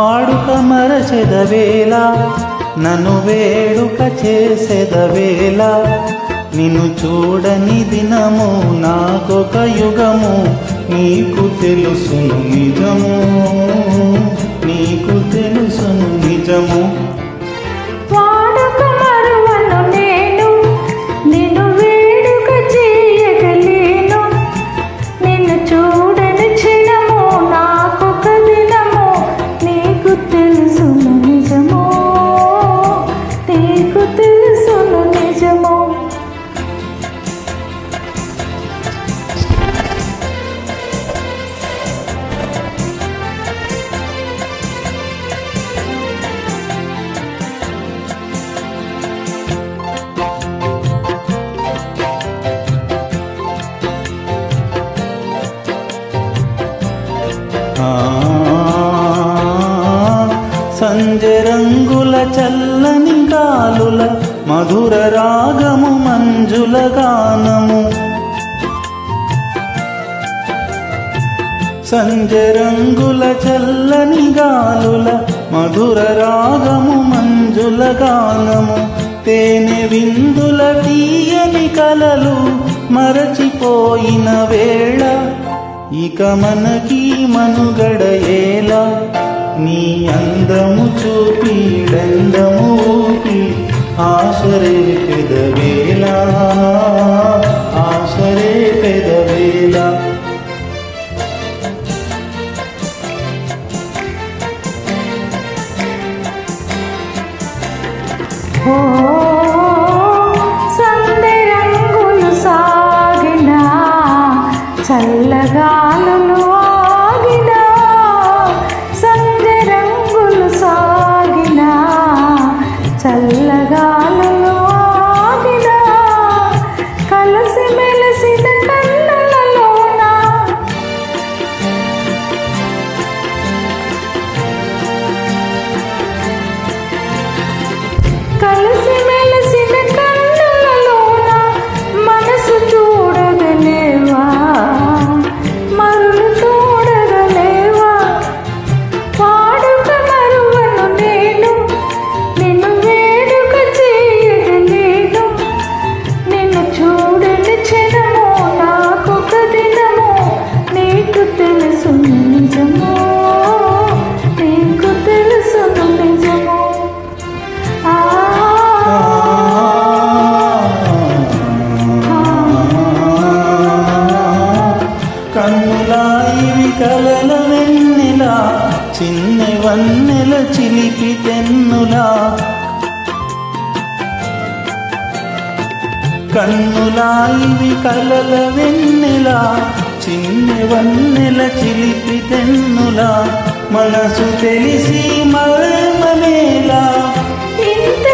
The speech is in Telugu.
ఆడుక మరచెదవేళ నన్ను వేడుక చేసెదవేళ నిన్ను చూడని దినము నాకొక యుగము నీకు తెలుసును నిజము నీకు తెలుసును నిజము సంజె రంగుల చల్లని గాలుల మధుర రాగము మంజుల గానము సంజె రంగుల చల్లని గాలుల మధుర రాగము మంజుల గానము తేనె విందుల తీయని కలలు మరచిపోయిన వేళ ఇక మనకి మనుగడ ఏలా నీ అందము చూపి డందము ఊపి ఆశరే పెదవేళ ఆశరే పెదవేళ సందె రంగులు సాగిన చల్లగాలులు ఆగిన సందె రంగులు సాగిన చల్లగాలులు ఆగిన కలసి మెలసిన కన్నులలోన కలసి మెలసిన కన్నులలోన మనసు చూడగలేవా మరులు చూడగలేవా వాడుక మరువను నేను నిన్ను వేడుక చేయగలేను నిన్ను చూడని క్షణము నాకొక దినము నీకు తెలుసు నిజము నీకు తెలుసు నిజము కన్నులా ఇవి కలల వెన్నెలా చిన్ని వన్నెల చిలిపి తెన్నులా కన్నులా ఇవి కలల వెన్నెలా చిన్ని వన్నెల చిలిపి తెన్నులా మనసు తెలిసి మర్మమేలా ఇంత